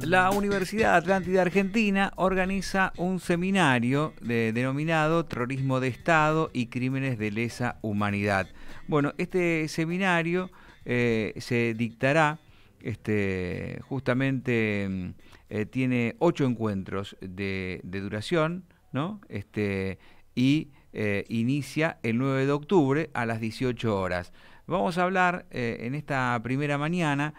La Universidad Atlántida Argentina organiza un seminario denominado Terrorismo de Estado y Crímenes de Lesa Humanidad. Bueno, este seminario se dictará, justamente tiene 8 encuentros de duración, ¿no? Inicia el 9 de octubre a las 18 horas. Vamos a hablar en esta primera mañana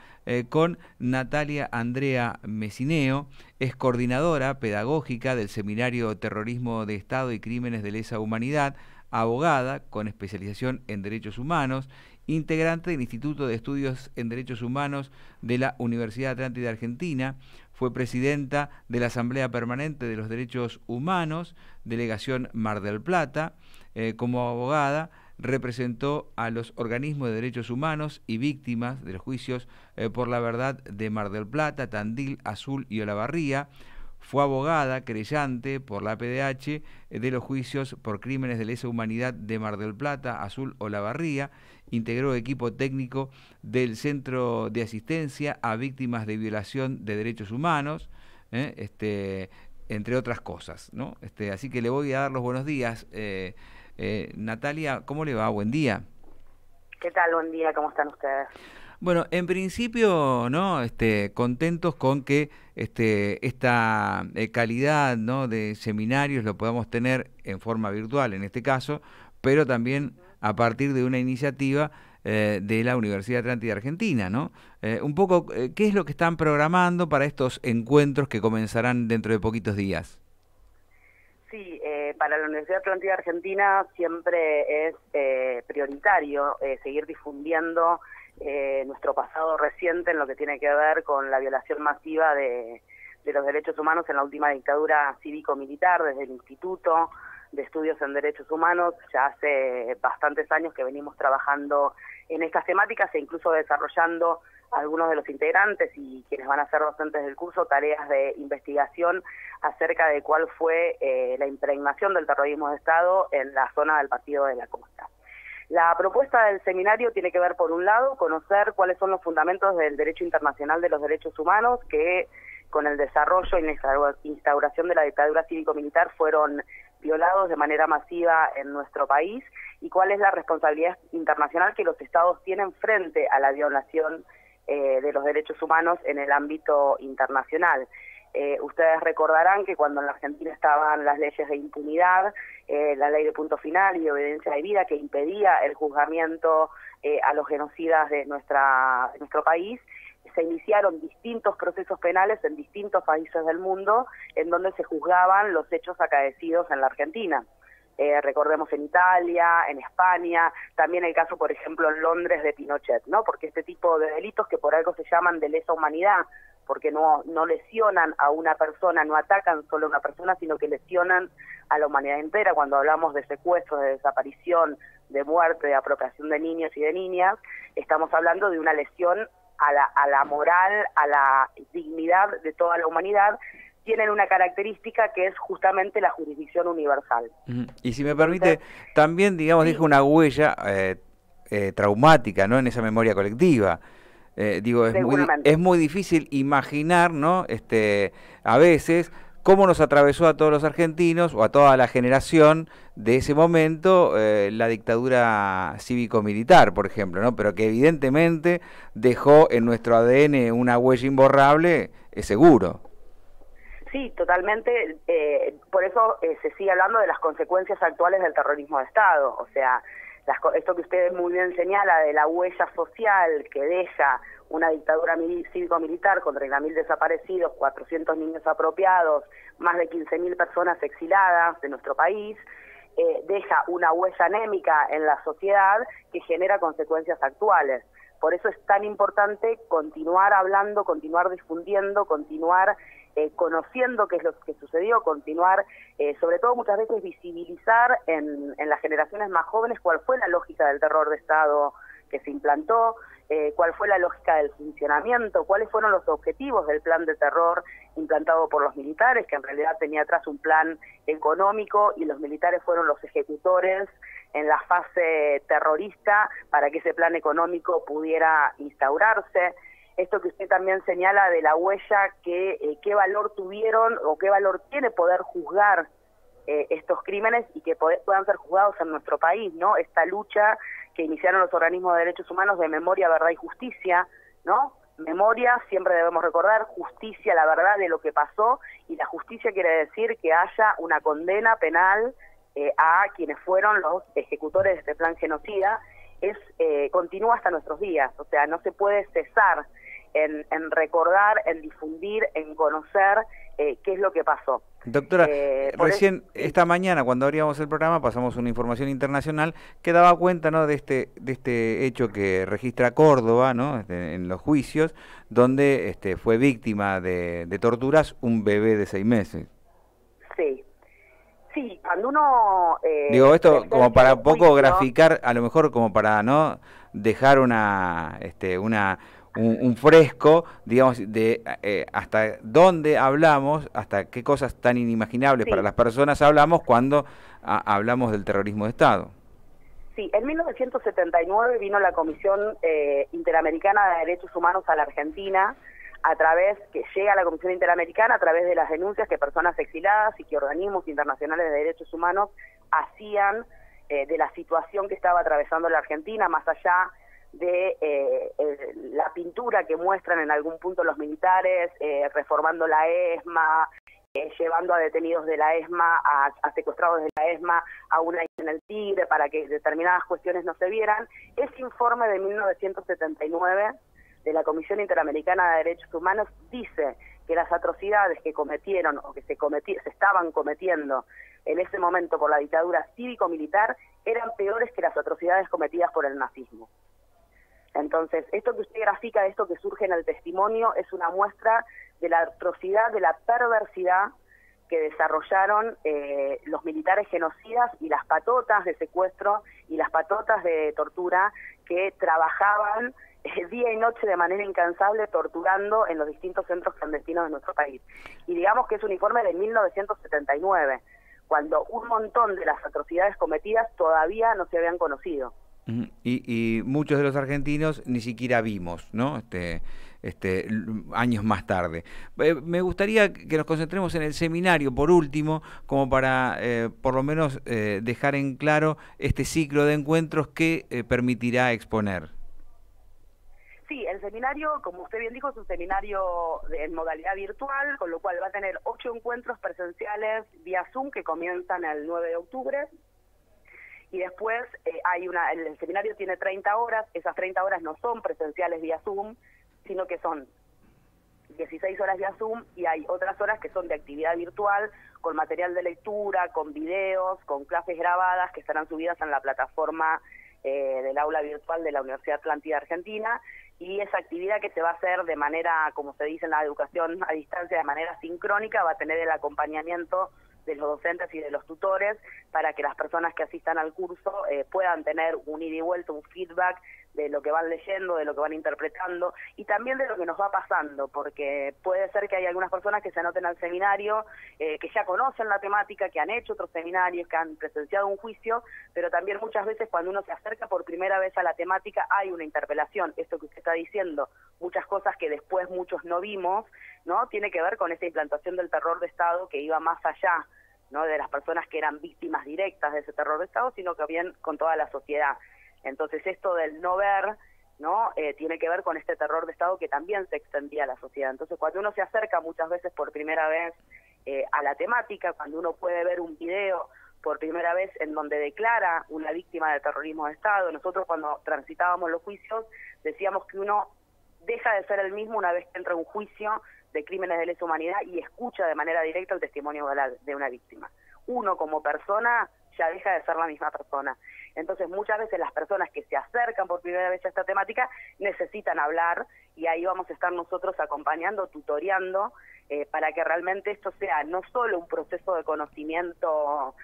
con Natalia Andrea Messineo, es coordinadora pedagógica del Seminario Terrorismo de Estado y Crímenes de Lesa Humanidad, abogada con especialización en Derechos Humanos, integrante del Instituto de Estudios en Derechos Humanos de la Universidad Atlántida Argentina, fue presidenta de la Asamblea Permanente de los Derechos Humanos, Delegación Mar del Plata. Como abogada representó a los organismos de derechos humanos y víctimas de los juicios por la verdad de Mar del Plata, Tandil, Azul y Olavarría. Fue abogada querellante por la APDH de los juicios por crímenes de lesa humanidad de Mar del Plata, Azul, Olavarría. Integró equipo técnico del Centro de Asistencia a Víctimas de Violación de Derechos Humanos, entre otras cosas, ¿no? Así que le voy a dar los buenos días. Natalia, ¿cómo le va? Buen día. ¿Qué tal? Buen día, ¿cómo están ustedes? Bueno, en principio, ¿no? Contentos con que esta calidad, ¿no? de seminarios lo podamos tener en forma virtual, en este caso, pero también a partir de una iniciativa de la Universidad Atlántida Argentina, ¿no? Un poco, ¿qué es lo que están programando para estos encuentros que comenzarán dentro de poquitos días? Sí, para la Universidad Atlántida Argentina siempre es prioritario seguir difundiendo nuestro pasado reciente en lo que tiene que ver con la violación masiva de los derechos humanos en la última dictadura cívico-militar. Desde el Instituto de Estudios en Derechos Humanos ya hace bastantes años que venimos trabajando en estas temáticas e incluso desarrollando algunos de los integrantes y quienes van a ser docentes del curso tareas de investigación acerca de cuál fue la impregnación del terrorismo de Estado en la zona del Partido de la Costa. La propuesta del seminario tiene que ver, por un lado, conocer cuáles son los fundamentos del derecho internacional de los derechos humanos que con el desarrollo y la instauración de la dictadura cívico-militar fueron violados de manera masiva en nuestro país y cuál es la responsabilidad internacional que los estados tienen frente a la violación de los derechos humanos en el ámbito internacional. Ustedes recordarán que cuando en la Argentina estaban las leyes de impunidad, la ley de punto final y obediencia de vida que impedía el juzgamiento a los genocidas de nuestro país, se iniciaron distintos procesos penales en distintos países del mundo en donde se juzgaban los hechos acaecidos en la Argentina. Recordemos en Italia, en España, también el caso, por ejemplo, en Londres de Pinochet, ¿no? Porque este tipo de delitos que por algo se llaman de lesa humanidad, porque no lesionan a una persona, no atacan solo a una persona, sino que lesionan a la humanidad entera. Cuando hablamos de secuestro, de desaparición, de muerte, de apropiación de niños y de niñas, estamos hablando de una lesión a la moral, a la dignidad de toda la humanidad. Tienen una característica que es justamente la jurisdicción universal. Y si me permite, también, digamos, sí, deja una huella traumática, ¿no? En esa memoria colectiva. Es muy difícil imaginar, ¿no? A veces, cómo nos atravesó a todos los argentinos o a toda la generación de ese momento la dictadura cívico-militar, por ejemplo, ¿no? Pero que evidentemente dejó en nuestro ADN una huella imborrable, es seguro. Sí, totalmente. Por eso se sigue hablando de las consecuencias actuales del terrorismo de Estado. O sea, esto que usted muy bien señala de la huella social que deja una dictadura cívico-militar con 30.000 desaparecidos, 400 niños apropiados, más de 15.000 personas exiladas de nuestro país, deja una huella anémica en la sociedad que genera consecuencias actuales. Por eso es tan importante continuar hablando, continuar difundiendo, continuar conociendo qué es lo que sucedió, continuar, sobre todo muchas veces visibilizar en las generaciones más jóvenes cuál fue la lógica del terror de Estado que se implantó, cuál fue la lógica del funcionamiento, cuáles fueron los objetivos del plan de terror implantado por los militares, que en realidad tenía atrás un plan económico y los militares fueron los ejecutores en la fase terrorista para que ese plan económico pudiera instaurarse. esto que usted también señala de la huella, que qué valor tuvieron o qué valor tiene poder juzgar estos crímenes y que puedan ser juzgados en nuestro país, ¿no? Esta lucha que iniciaron los organismos de derechos humanos de memoria, verdad y justicia, ¿no? Memoria, siempre debemos recordar, justicia, la verdad de lo que pasó, y la justicia quiere decir que haya una condena penal a quienes fueron los ejecutores de este plan genocida. Continúa hasta nuestros días, o sea, no se puede cesar en recordar, en difundir, en conocer qué es lo que pasó. Doctora, recién esta mañana cuando abríamos el programa pasamos una información internacional que daba cuenta, ¿no?, de este hecho que registra Córdoba, ¿no?, en los juicios, donde fue víctima de torturas un bebé de 6 meses. Sí. Sí, cuando uno... digo, esto como para poco graficar, a lo mejor como para no dejar un fresco, digamos, de hasta dónde hablamos, hasta qué cosas tan inimaginables para las personas hablamos cuando hablamos del terrorismo de Estado. Sí, en 1979 vino la Comisión Interamericana de Derechos Humanos a la Argentina, que llega a la Comisión Interamericana a través de las denuncias que personas exiladas y que organismos internacionales de derechos humanos hacían de la situación que estaba atravesando la Argentina, más allá de la pintura que muestran en algún punto los militares, reformando la ESMA, llevando a detenidos de la ESMA, a secuestrados de la ESMA a una isla en el Tigre para que determinadas cuestiones no se vieran. Ese informe de 1979 de la Comisión Interamericana de Derechos Humanos dice que las atrocidades que cometieron o que se estaban cometiendo en ese momento por la dictadura cívico-militar eran peores que las atrocidades cometidas por el nazismo. Entonces, esto que usted grafica, esto que surge en el testimonio, es una muestra de la atrocidad, de la perversidad que desarrollaron los militares genocidas y las patotas de secuestro y las patotas de tortura que trabajaban día y noche de manera incansable torturando en los distintos centros clandestinos de nuestro país. Y digamos que es un informe de 1979, cuando un montón de las atrocidades cometidas todavía no se habían conocido. Y muchos de los argentinos ni siquiera vimos, ¿no? Años más tarde. Me gustaría que nos concentremos en el seminario, por último, como para por lo menos dejar en claro este ciclo de encuentros que permitirá exponer. Sí, el seminario, como usted bien dijo, es un seminario en modalidad virtual, con lo cual va a tener 8 encuentros presenciales vía Zoom que comienzan el 9 de octubre. Y después el seminario tiene 30 horas, esas 30 horas no son presenciales vía Zoom, sino que son 16 horas vía Zoom, y hay otras horas que son de actividad virtual, con material de lectura, con videos, con clases grabadas que estarán subidas en la plataforma del aula virtual de la Universidad Atlántida Argentina, y esa actividad que se va a hacer de manera, como se dice en la educación a distancia, de manera sincrónica, va a tener el acompañamiento de los docentes y de los tutores para que las personas que asistan al curso puedan tener un ida y vuelta, un feedback de lo que van leyendo, de lo que van interpretando y también de lo que nos va pasando, porque puede ser que hay algunas personas que se anoten al seminario, que ya conocen la temática, que han hecho otros seminarios, que han presenciado un juicio, pero también muchas veces cuando uno se acerca por primera vez a la temática hay una interpelación. Esto que usted está diciendo, muchas cosas que después muchos no vimos, ¿no? Tiene que ver con esa implantación del terror de Estado que iba más allá, ¿no?, de las personas que eran víctimas directas de ese terror de Estado, sino que bien con toda la sociedad. Entonces esto del no ver, ¿no?, tiene que ver con este terror de Estado que también se extendía a la sociedad. Entonces cuando uno se acerca muchas veces por primera vez a la temática, cuando uno puede ver un video por primera vez en donde declara una víctima de terrorismo de Estado, nosotros cuando transitábamos los juicios decíamos que uno deja de ser el mismo una vez que entra a un juicio de crímenes de lesa humanidad y escucha de manera directa el testimonio de una víctima. Uno como persona ya deja de ser la misma persona. Entonces muchas veces las personas que se acercan por primera vez a esta temática necesitan hablar y ahí vamos a estar nosotros acompañando, tutoreando, para que realmente esto sea no solo un proceso de conocimiento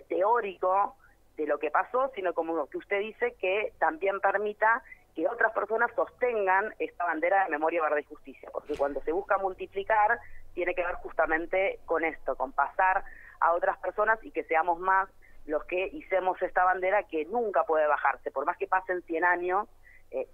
teórico de lo que pasó, sino como lo que usted dice, que también permita que otras personas sostengan esta bandera de memoria, verdad y justicia, porque cuando se busca multiplicar tiene que ver justamente con esto, con pasar a otras personas y que seamos más los que hicimos esta bandera que nunca puede bajarse, por más que pasen 100 años,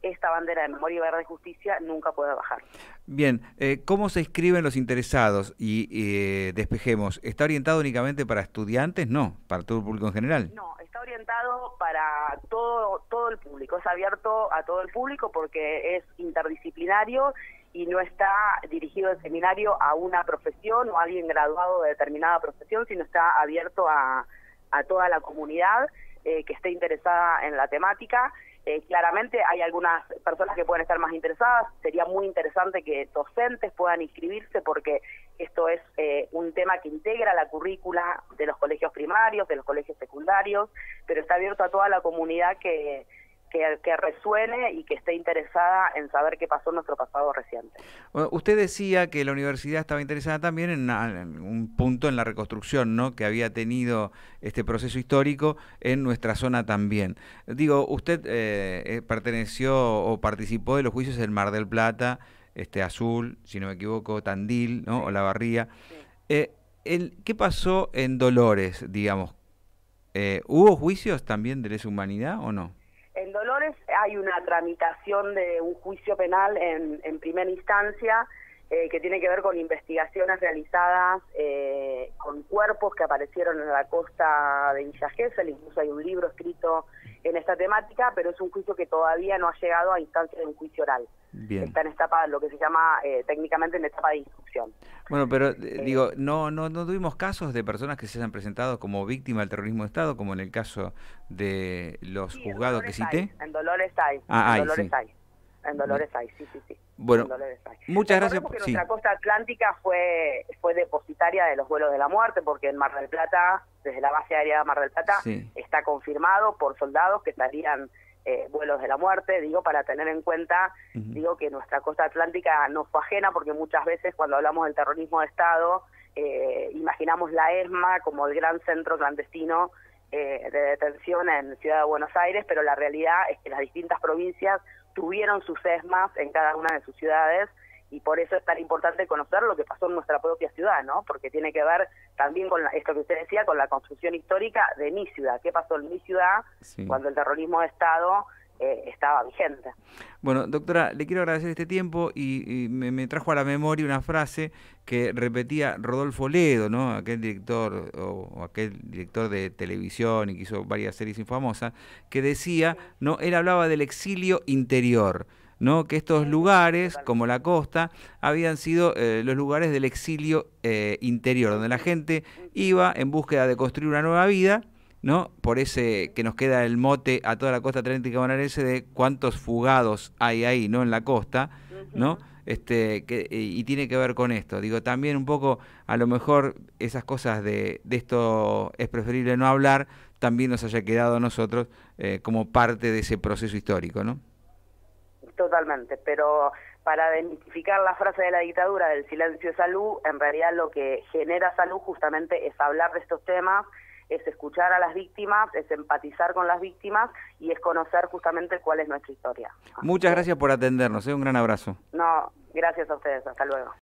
esta bandera de memoria, verdad y justicia nunca puede bajar. Bien, ¿cómo se inscriben los interesados? Y despejemos, ¿está orientado únicamente para estudiantes? No, para todo el público en general. No, está orientado para todo el público, es abierto a todo el público porque es interdisciplinario y no está dirigido el seminario a una profesión o a alguien graduado de determinada profesión, sino está abierto a toda la comunidad que esté interesada en la temática. Claramente hay algunas personas que pueden estar más interesadas, sería muy interesante que docentes puedan inscribirse porque esto es un tema que integra la currícula de los colegios primarios, de los colegios secundarios, pero está abierto a toda la comunidad que resuene y que esté interesada en saber qué pasó en nuestro pasado reciente. Bueno, usted decía que la universidad estaba interesada también en un punto en la reconstrucción, ¿no?, que había tenido este proceso histórico en nuestra zona también. Digo, usted perteneció o participó de los juicios del Mar del Plata, Azul, si no me equivoco, Tandil, ¿no?, o La Barría. Sí. ¿Qué pasó en Dolores, digamos? ¿Hubo juicios también de lesa humanidad o no? En Dolores hay una tramitación de un juicio penal en primera instancia que tiene que ver con investigaciones realizadas con cuerpos que aparecieron en la costa de Villa Gesell. Incluso hay un libro escrito en esta temática, pero es un juicio que todavía no ha llegado a instancia de un juicio oral. Bien. Está en etapa, lo que se llama técnicamente en etapa de instrucción. Bueno, pero digo, no tuvimos casos de personas que se hayan presentado como víctimas del terrorismo de Estado, como en el caso de los juzgados que cité. En Dolores hay. En Dolores hay. En Dolores hay, sí. Bueno, muchas gracias. Porque nuestra costa atlántica fue depositaria de los vuelos de la muerte, porque en Mar del Plata, desde la base aérea de Mar del Plata, está confirmado por soldados que estarían vuelos de la muerte, digo, para tener en cuenta, digo, que nuestra costa atlántica no fue ajena, porque muchas veces cuando hablamos del terrorismo de Estado, imaginamos la ESMA como el gran centro clandestino de detención en Ciudad de Buenos Aires, pero la realidad es que las distintas provincias tuvieron sus ESMAs en cada una de sus ciudades, y por eso es tan importante conocer lo que pasó en nuestra propia ciudad, ¿no? Porque tiene que ver también con esto que usted decía, con la construcción histórica de mi ciudad. ¿Qué pasó en mi ciudad cuando el terrorismo de Estado estaba vigente? Bueno, doctora, le quiero agradecer este tiempo y me trajo a la memoria una frase que repetía Rodolfo Ledo, ¿no?, aquel director o aquel director de televisión y que hizo varias series infamosas, que decía, ¿no?, él hablaba del exilio interior, ¿no?, que estos lugares, como la costa, habían sido los lugares del exilio interior, donde la gente iba en búsqueda de construir una nueva vida, ¿no?, por ese que nos queda el mote a toda la costa atlántica bonaerense de cuántos fugados hay ahí, ¿no?, en la costa, ¿no? Y tiene que ver con esto. Digo, también un poco, a lo mejor, esas cosas de esto es preferible no hablar, también nos haya quedado a nosotros como parte de ese proceso histórico, ¿no? Totalmente, pero para desmitificar la frase de la dictadura del silencio de salud, en realidad lo que genera salud justamente es hablar de estos temas, es escuchar a las víctimas, es empatizar con las víctimas y es conocer justamente cuál es nuestra historia. Muchas gracias por atendernos, un gran abrazo. No, gracias a ustedes, hasta luego.